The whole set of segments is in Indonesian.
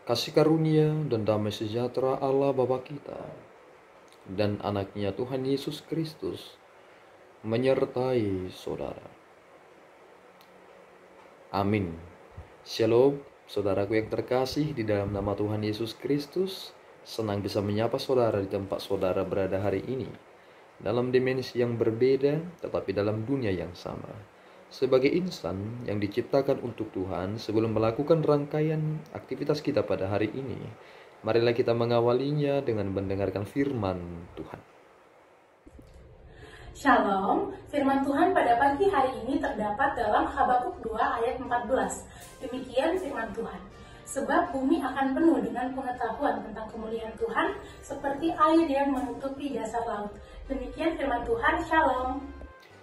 Kasih karunia dan damai sejahtera Allah Bapa kita dan anaknya Tuhan Yesus Kristus menyertai saudara. Amin. Shalom, saudaraku yang terkasih di dalam nama Tuhan Yesus Kristus. Senang bisa menyapa saudara di tempat saudara berada hari ini, dalam dimensi yang berbeda tetapi dalam dunia yang sama. Sebagai insan yang diciptakan untuk Tuhan, sebelum melakukan rangkaian aktivitas kita pada hari ini, marilah kita mengawalinya dengan mendengarkan firman Tuhan. Shalom, firman Tuhan pada pagi hari ini terdapat dalam Habakuk 2 ayat 14. Demikian firman Tuhan. Sebab bumi akan penuh dengan pengetahuan tentang kemuliaan Tuhan, seperti air yang menutupi dasar laut. Demikian firman Tuhan, Shalom.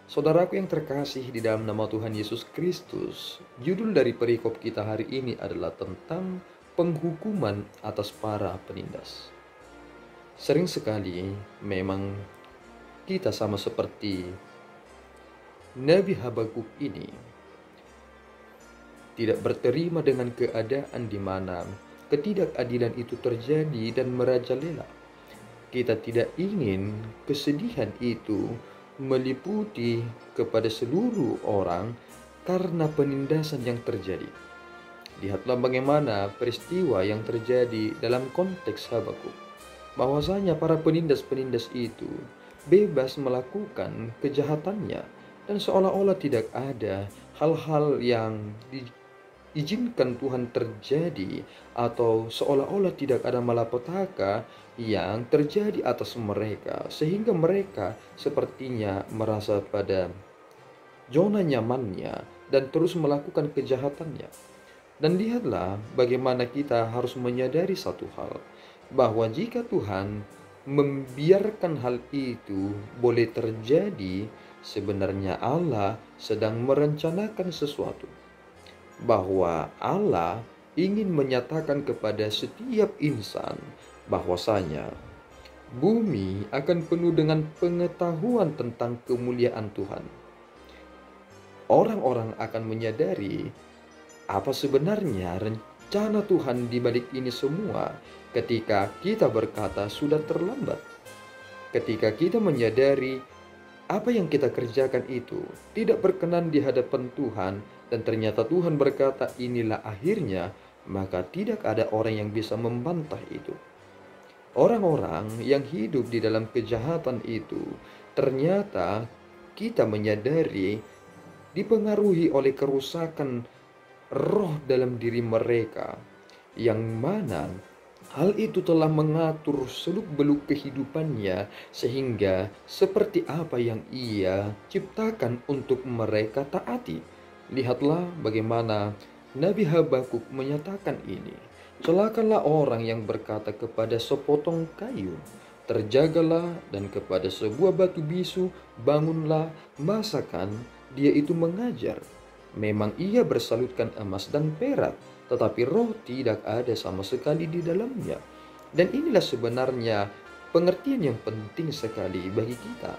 Saudaraku yang terkasih di dalam nama Tuhan Yesus Kristus, judul dari perikop kita hari ini adalah tentang penghukuman atas para penindas. Sering sekali memang kita sama seperti Nabi Habakuk ini tidak berterima dengan keadaan di mana ketidakadilan itu terjadi dan merajalela. Kita tidak ingin kesedihan itu meliputi kepada seluruh orang karena penindasan yang terjadi. Lihatlah bagaimana peristiwa yang terjadi dalam konteks Habakuk. Bahwasanya para penindas-penindas itu bebas melakukan kejahatannya dan seolah-olah tidak ada hal-hal yang diizinkan Tuhan terjadi, atau seolah-olah tidak ada malapetaka yang terjadi atas mereka, sehingga mereka sepertinya merasa pada zona nyamannya dan terus melakukan kejahatannya. Dan lihatlah bagaimana kita harus menyadari satu hal, bahwa jika Tuhan membiarkan hal itu boleh terjadi, sebenarnya Allah sedang merencanakan sesuatu. Bahwa Allah ingin menyatakan kepada setiap insan bahwasanya bumi akan penuh dengan pengetahuan tentang kemuliaan Tuhan. Orang-orang akan menyadari apa sebenarnya rencana Tuhan di balik ini semua ketika kita berkata sudah terlambat. Ketika kita menyadari apa yang kita kerjakan itu tidak berkenan di hadapan Tuhan, dan ternyata Tuhan berkata inilah akhirnya, maka tidak ada orang yang bisa membantah itu. Orang-orang yang hidup di dalam kejahatan itu, ternyata kita menyadari dipengaruhi oleh kerusakan roh dalam diri mereka, yang mana hal itu telah mengatur seluk-beluk kehidupannya, sehingga seperti apa yang ia ciptakan untuk mereka taati. Lihatlah bagaimana Nabi Habakuk menyatakan ini. Celakalah orang yang berkata kepada sepotong kayu, terjagalah, dan kepada sebuah batu bisu, bangunlah, masakan. Dia itu mengajar. Memang ia bersalutkan emas dan perak, tetapi roh tidak ada sama sekali di dalamnya. Dan inilah sebenarnya pengertian yang penting sekali bagi kita,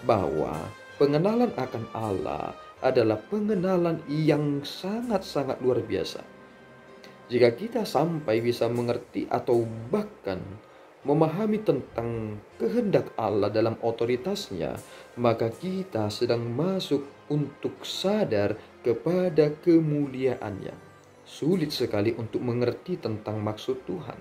bahwa pengenalan akan Allah adalah pengenalan yang sangat-sangat luar biasa. Jika kita sampai bisa mengerti atau bahkan memahami tentang kehendak Allah dalam otoritasnya, maka kita sedang masuk untuk sadar kepada kemuliaannya. Sulit sekali untuk mengerti tentang maksud Tuhan,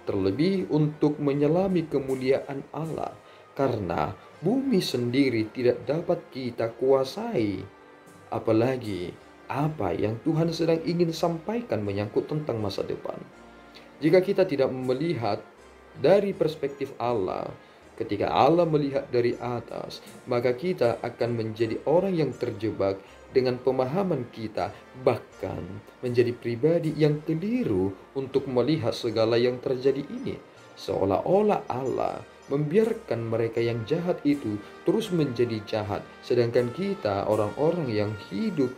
terlebih untuk menyelami kemuliaan Allah, karena bumi sendiri tidak dapat kita kuasai, apalagi apa yang Tuhan sedang ingin sampaikan menyangkut tentang masa depan. Jika kita tidak melihat dari perspektif Allah, ketika Allah melihat dari atas, maka kita akan menjadi orang yang terjebak dengan pemahaman kita, bahkan menjadi pribadi yang keliru untuk melihat segala yang terjadi ini. Seolah-olah Allah membiarkan mereka yang jahat itu terus menjadi jahat, sedangkan kita orang-orang yang hidup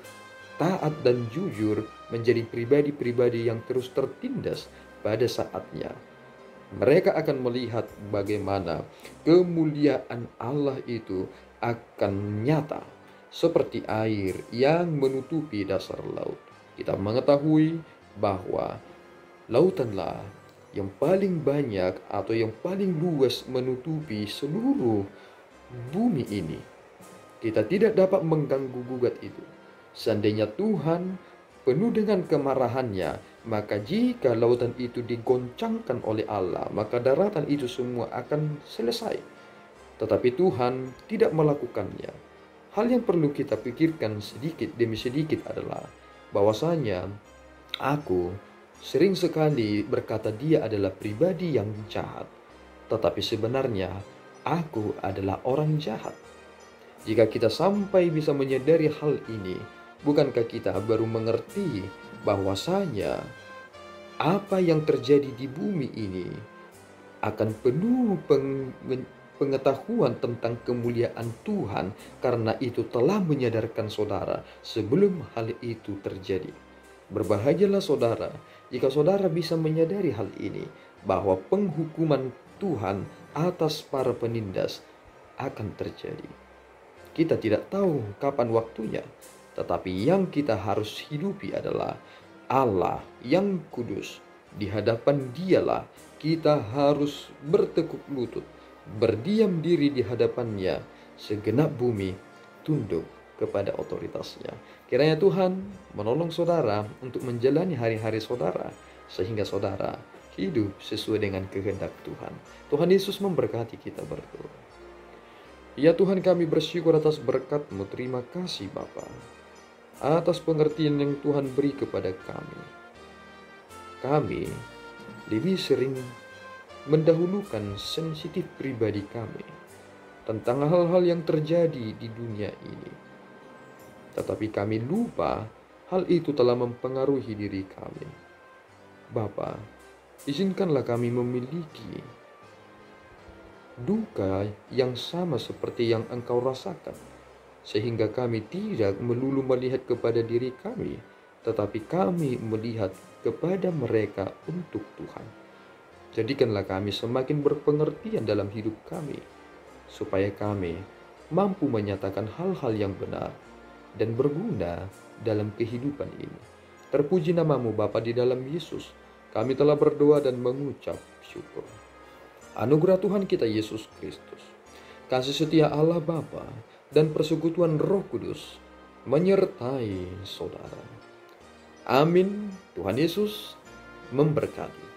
taat dan jujur menjadi pribadi-pribadi yang terus tertindas. Pada saatnya mereka akan melihat bagaimana kemuliaan Allah itu akan nyata seperti air yang menutupi dasar laut. Kita mengetahui bahwa Lautanlah yang paling banyak atau yang paling luas menutupi seluruh bumi ini. Kita tidak dapat mengganggu gugat itu. Seandainya Tuhan penuh dengan kemarahannya, maka jika lautan itu digoncangkan oleh Allah, maka daratan itu semua akan selesai. Tetapi Tuhan tidak melakukannya. Hal yang perlu kita pikirkan sedikit demi sedikit adalah bahwasanya aku sering sekali berkata dia adalah pribadi yang jahat, tetapi sebenarnya aku adalah orang jahat. Jika kita sampai bisa menyadari hal ini, bukankah kita baru mengerti bahwasanya apa yang terjadi di bumi ini akan penuh pengetahuan tentang kemuliaan Tuhan, karena itu telah menyadarkan saudara sebelum hal itu terjadi. Berbahagialah saudara jika saudara bisa menyadari hal ini, bahwa penghukuman Tuhan atas para penindas akan terjadi. Kita tidak tahu kapan waktunya, tetapi yang kita harus hidupi adalah Allah yang kudus. Di hadapan Dialah kita harus bertekuk lutut, berdiam diri di hadapannya. Segenap bumi tunduk kepada otoritasnya. Kiranya Tuhan menolong saudara untuk menjalani hari-hari saudara, sehingga saudara hidup sesuai dengan kehendak Tuhan. Tuhan Yesus memberkati kita berdua. Ya Tuhan, kami bersyukur atas berkat-Mu. Terima kasih Bapa, atas pengertian yang Tuhan beri kepada kami. Kami lebih sering mendahulukan sensitif pribadi kami tentang hal-hal yang terjadi di dunia ini. Tetapi kami lupa hal itu telah mempengaruhi diri kami. Bapa, izinkanlah kami memiliki duka yang sama seperti yang Engkau rasakan, sehingga kami tidak melulu melihat kepada diri kami, tetapi kami melihat kepada mereka untuk Tuhan. Jadikanlah kami semakin berpengertian dalam hidup kami, supaya kami mampu menyatakan hal-hal yang benar dan berguna dalam kehidupan ini. Terpuji nama-Mu Bapa, di dalam Yesus kami telah berdoa dan mengucap syukur. Anugerah Tuhan kita Yesus Kristus, kasih setia Allah Bapa, dan persekutuan Roh Kudus menyertai saudara. Amin. Tuhan Yesus memberkati.